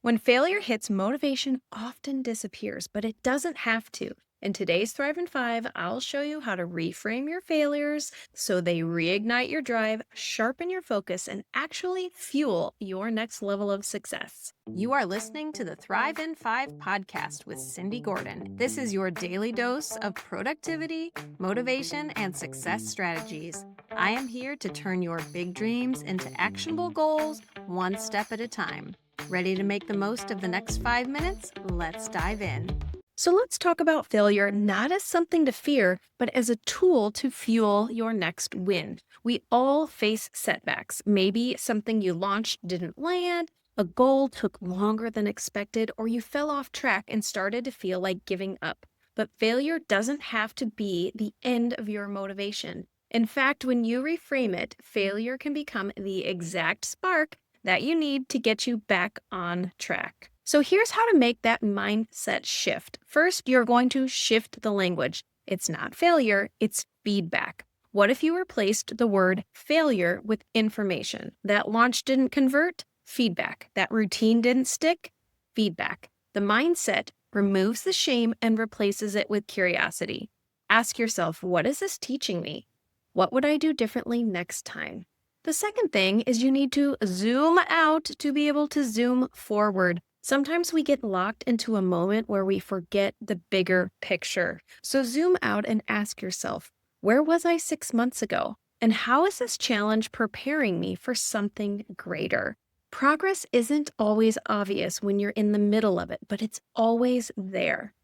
When failure hits, motivation often disappears, but it doesn't have to. In today's Thrive in 5, I'll show you how to reframe your failures so they reignite your drive, sharpen your focus, and actually fuel your next level of success. You are listening to the Thrive in 5 podcast with Cindy Gordon. This is your daily dose of productivity, motivation, and success strategies. I am here to turn your big dreams into actionable goals, one step at a time. Ready to make the most of the next 5 minutes? Let's dive in. So let's talk about failure not as something to fear, but as a tool to fuel your next win. We all face setbacks. Maybe something you launched didn't land, a goal took longer than expected, or you fell off track and started to feel like giving up. But failure doesn't have to be the end of your motivation. In fact, when you reframe it, failure can become the exact spark that you need to get you back on track. So here's how to make that mindset shift. First, you're going to shift the language. It's not failure, it's feedback. What if you replaced the word failure with information? That launch didn't convert? Feedback. That routine didn't stick? Feedback. The mindset removes the shame and replaces it with curiosity. Ask yourself, what is this teaching me? What would I do differently next time? The second thing is you need to zoom out to be able to zoom forward. Sometimes we get locked into a moment where we forget the bigger picture. So zoom out and ask yourself, where was I 6 months ago? And how is this challenge preparing me for something greater? Progress isn't always obvious when you're in the middle of it, but it's always there.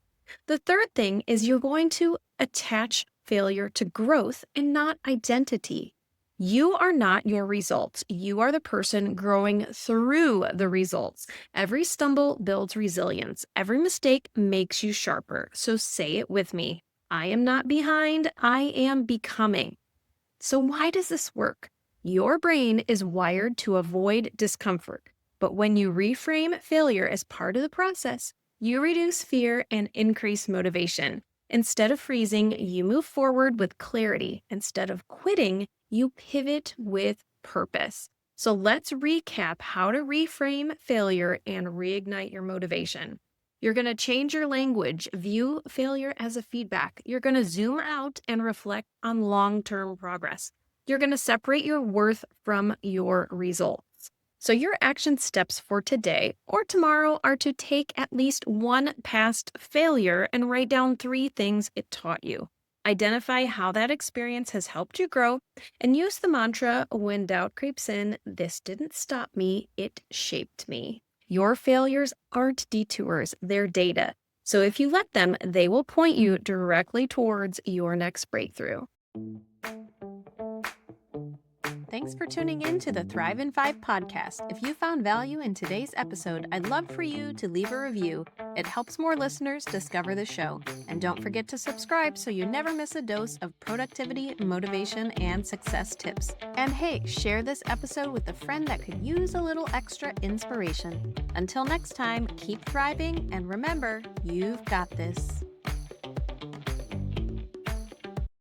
The third thing is you're going to attach failure to growth and not identity. You are not your results. You are the person growing through the results. Every stumble builds resilience. Every mistake makes you sharper. So say it with me. I am not behind. I am becoming. So why does this work? Your brain is wired to avoid discomfort. But when you reframe failure as part of the process, you reduce fear and increase motivation. Instead of freezing, you move forward with clarity. Instead of quitting, you pivot with purpose. So let's recap how to reframe failure and reignite your motivation. You're going to change your language, view failure as a feedback. You're going to zoom out and reflect on long-term progress. You're going to separate your worth from your results. So your action steps for today or tomorrow are to take at least one past failure and write down 3 things it taught you. Identify how that experience has helped you grow and use the mantra, when doubt creeps in, this didn't stop me, it shaped me. Your failures aren't detours, they're data. So if you let them, they will point you directly towards your next breakthrough. Thanks for tuning in to the Thrive in 5 podcast. If you found value in today's episode, I'd love for you to leave a review. It helps more listeners discover the show. And don't forget to subscribe so you never miss a dose of productivity, motivation, and success tips. And hey, share this episode with a friend that could use a little extra inspiration. Until next time, keep thriving, and remember, you've got this.